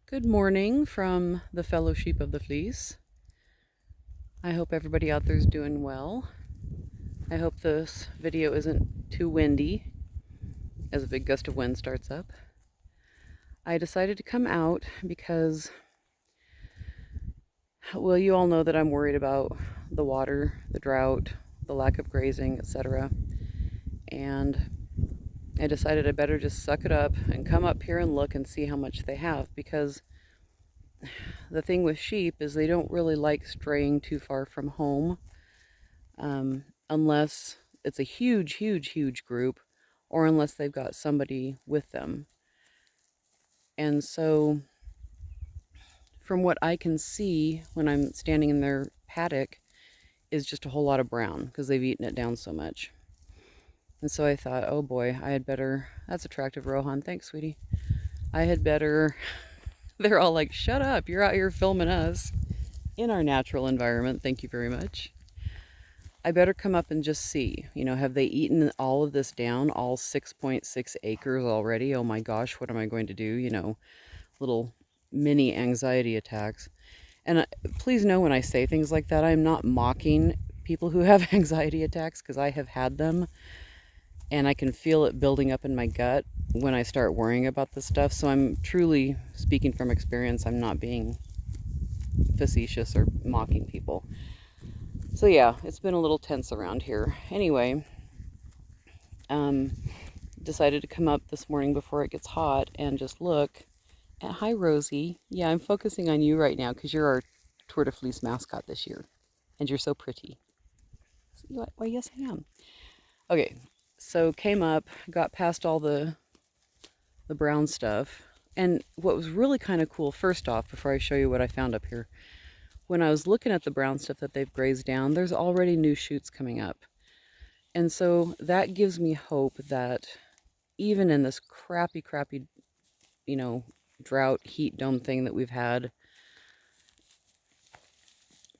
Good morning from the Fellowship of the Fleece. I hope everybody out there is doing well. I hope this video isn't too windy as a big gust of wind starts up. I decided to come out because, well, you all know that I'm worried about the water, the drought, the lack of grazing, etc. And I decided I better just suck it up and come up here and look and see how much they have, because the thing with sheep is they don't really like straying too far from home, unless it's a huge group, or unless they've got somebody with them. And so from what I can see when I'm standing in their paddock is just a whole lot of brown, because they've eaten it down so much. And so I thought, oh boy, I had better, that's attractive, Rohan, thanks sweetie, I had better they're all like, shut up, you're out here filming us in our natural environment, thank you very much. I better come up and just see, have they eaten all of this down, all 6.6 acres already? Oh my gosh, what am I going to do? Little mini anxiety attacks. And please know, when I say things like that, I'm not mocking people who have anxiety attacks, because I have had them, and I can feel it building up in my gut when I start worrying about this stuff. So I'm truly speaking from experience. I'm not being facetious or mocking people. So yeah, it's been a little tense around here. Anyway, decided to come up this morning before it gets hot and just look at, hi Rosie. Yeah, I'm focusing on you right now because you're our Tour de Fleece mascot this year. And you're so pretty. Why, yes I am. Okay, so came up, got past all the brown stuff. And what was really kind of cool, first off, before I show you what I found up here, when I was looking at the brown stuff that they've grazed down, there's already new shoots coming up. And so that gives me hope that even in this crappy, drought, heat dome thing that we've had,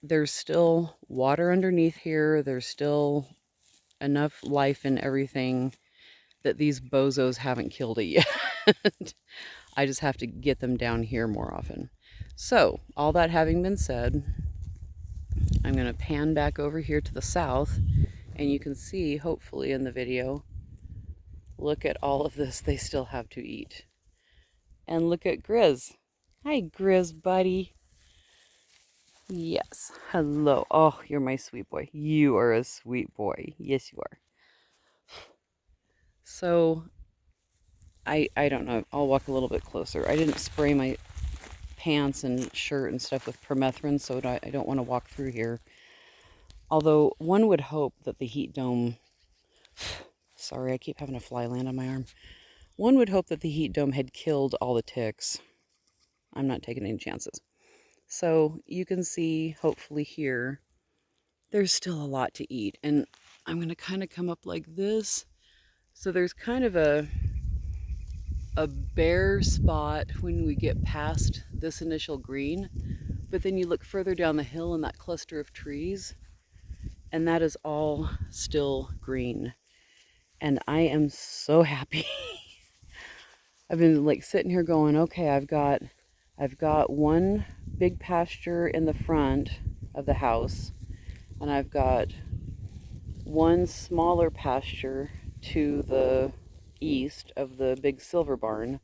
there's still water underneath here. There's still enough life in everything that these bozos haven't killed it yet. I just have to get them down here more often. So, all that having been said, I'm going to pan back over here to the south, and you can see, hopefully in the video, look at all of this they still have to eat. And look at Grizz. Hi, Grizz, buddy. Yes, hello. Oh, you're my sweet boy. You are a sweet boy. Yes, you are. So, I don't know. I'll walk a little bit closer. I didn't spray my pants and shirt and stuff with permethrin, so I don't want to walk through here. Although one would hope that the heat dome, sorry, I keep having a fly land on my arm. One would hope that the heat dome had killed all the ticks. I'm not taking any chances. So you can see, hopefully here, there's still a lot to eat. And I'm going to kind of come up like this. So there's kind of a bare spot when we get past this initial green. But then you look further down the hill in that cluster of trees, and that is all still green. And I am so happy. I've been like sitting here going, okay, I've got one big pasture in the front of the house, and I've got one smaller pasture to the east of the big silver barn.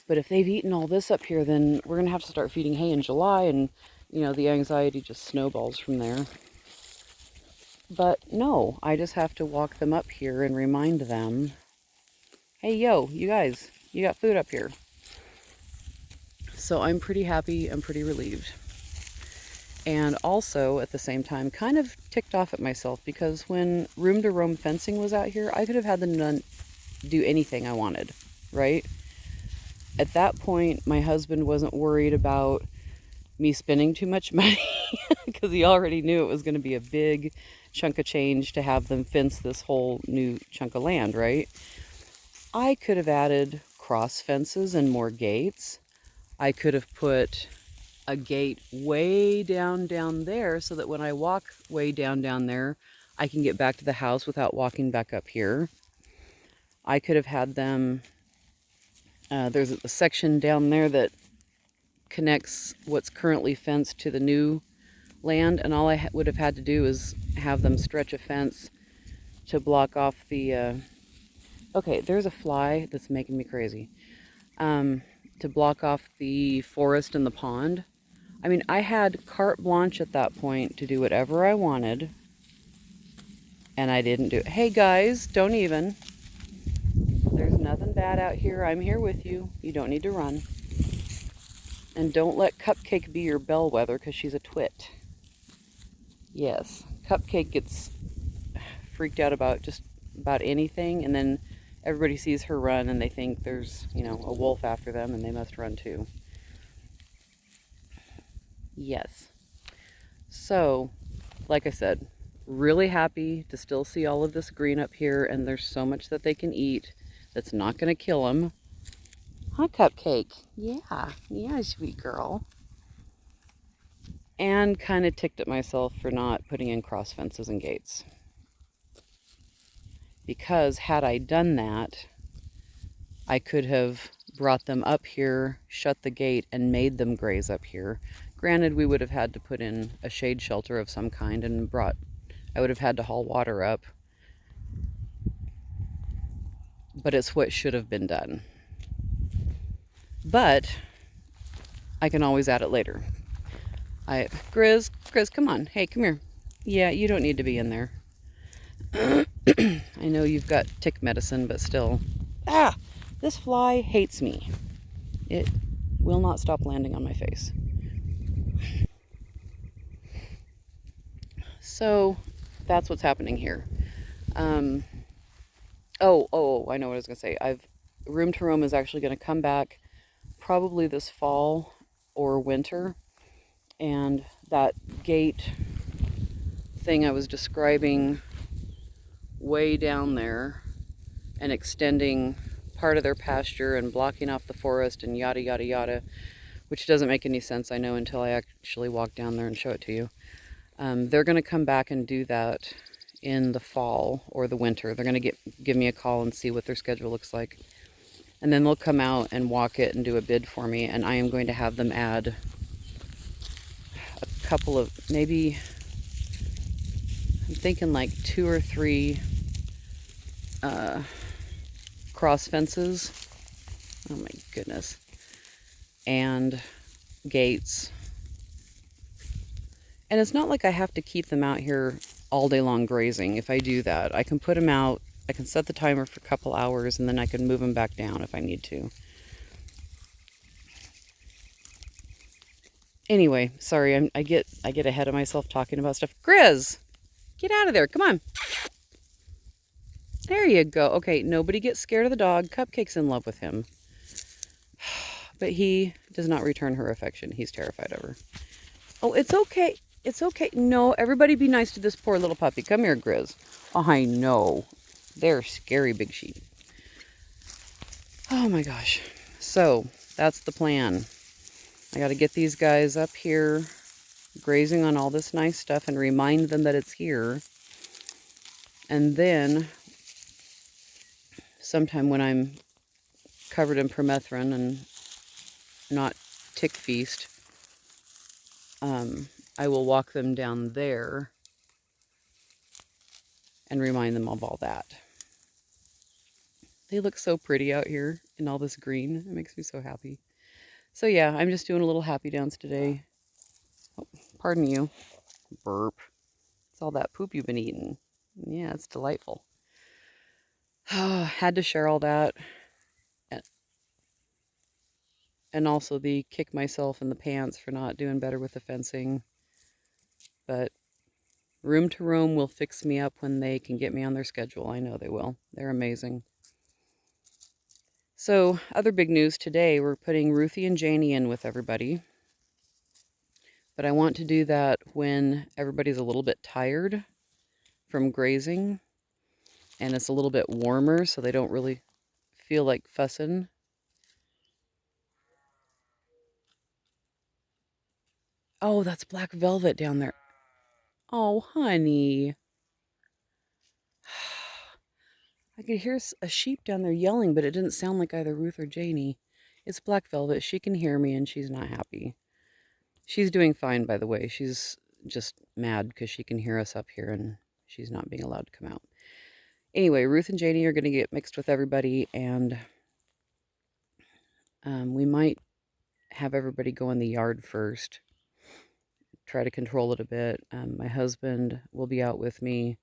But if they've eaten all this up here, then we're going to have to start feeding hay in July, and the anxiety just snowballs from there. But no, I just have to walk them up here and remind them, hey, yo, you guys, you got food up here. So I'm pretty happy, I'm pretty relieved. And also, at the same time, kind of ticked off at myself, because when room-to-roam fencing was out here, I could have had them do anything I wanted, right? At that point, my husband wasn't worried about me spending too much money, because he already knew it was going to be a big chunk of change to have them fence this whole new chunk of land, right? I could have added cross fences and more gates. I could have put a gate way down there, so that when I walk way down there, I can get back to the house without walking back up here. I could have had them There's a section down there that connects what's currently fenced to the new land, and all I would have had to do is have them stretch a fence to block off the. Okay, there's a fly that's making me crazy. To block off the forest and the pond. I mean, I had carte blanche at that point to do whatever I wanted, and I didn't do it. Hey guys, don't even. There's nothing bad out here. I'm here with you. You don't need to run. And don't let Cupcake be your bellwether because she's a twit. Yes, Cupcake gets freaked out about just about anything, and then everybody sees her run and they think there's, a wolf after them and they must run too. Yes. So, like I said, really happy to still see all of this green up here, and there's so much that they can eat that's not going to kill them. Huh, Cupcake? Yeah, sweet girl. And kind of ticked at myself for not putting in cross fences and gates. Because had I done that, I could have brought them up here, shut the gate, and made them graze up here. Granted, we would have had to put in a shade shelter of some kind and I would have had to haul water up. But it's what should have been done. But I can always add it later. Grizz, come on. Hey, come here. Yeah, you don't need to be in there. I know you've got tick medicine, but still. Ah! This fly hates me. It will not stop landing on my face. So, that's what's happening here. I know what I was going to say. Room to Roam is actually going to come back probably this fall or winter. And that gate thing I was describing way down there and extending part of their pasture and blocking off the forest and yada yada yada, which doesn't make any sense, I know, until I actually walk down there and show it to you. They're going to come back and do that in the fall or the winter. They're going to give me a call and see what their schedule looks like. And then they'll come out and walk it and do a bid for me, and I am going to have them add a couple of, maybe, I'm thinking like 2 or 3 cross fences. Oh my goodness. And gates. And it's not like I have to keep them out here all day long grazing. If I do that, I can put them out, I can set the timer for a couple hours, and then I can move them back down if I need to. Anyway, sorry, I get ahead of myself talking about stuff. Grizz, get out of there, come on. There you go. Okay, nobody gets scared of the dog. Cupcake's in love with him. But he does not return her affection. He's terrified of her. Oh, it's okay. It's okay. No, everybody be nice to this poor little puppy. Come here, Grizz. Oh, I know. They're scary big sheep. Oh my gosh. So, that's the plan. I got to get these guys up here grazing on all this nice stuff and remind them that it's here. And then, sometime when I'm covered in permethrin and not tick feast, I will walk them down there and remind them of all that. They look so pretty out here in all this green. It makes me so happy. So yeah, I'm just doing a little happy dance today. Oh, pardon you. Burp. It's all that poop you've been eating. Yeah, it's delightful. Had to share all that. And also the kick myself in the pants for not doing better with the fencing. But Room to Roam will fix me up when they can get me on their schedule. I know they will. They're amazing. So, other big news today, we're putting Ruthie and Janie in with everybody. But I want to do that when everybody's a little bit tired from grazing. And it's a little bit warmer, so they don't really feel like fussing. Oh, that's black velvet down there. Oh, honey. I could hear a sheep down there yelling, but it didn't sound like either Ruth or Janie. It's Black Velvet. She can hear me, and she's not happy. She's doing fine, by the way. She's just mad because she can hear us up here, and she's not being allowed to come out. Anyway, Ruth and Janie are going to get mixed with everybody, and we might have everybody go in the yard first, try to control it a bit. My husband will be out with me,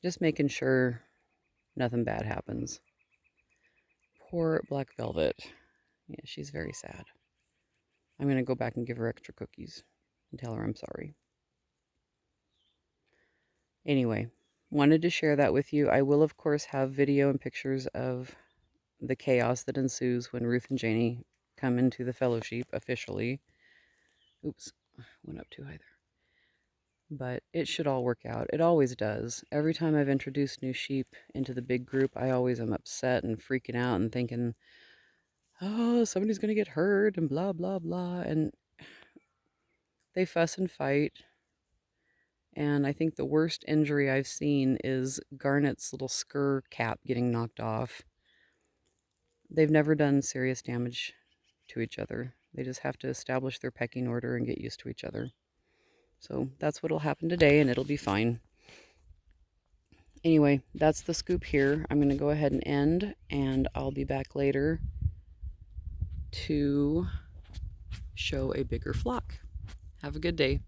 just making sure nothing bad happens. Poor Black Velvet. Yeah, she's very sad. I'm going to go back and give her extra cookies and tell her I'm sorry. Anyway, wanted to share that with you. I will, of course, have video and pictures of the chaos that ensues when Ruth and Janie come into the Fellowsheep officially. Oops, went up too high there. But it should all work out. It always does. Every time I've introduced new sheep into the big group, I always am upset and freaking out and thinking, oh, somebody's going to get hurt and blah, blah, blah. And they fuss and fight. And I think the worst injury I've seen is Garnet's little scur cap getting knocked off. They've never done serious damage to each other. They just have to establish their pecking order and get used to each other. So that's what'll happen today, and it'll be fine. Anyway, that's the scoop here. I'm going to go ahead and end, and I'll be back later to show a bigger flock. Have a good day.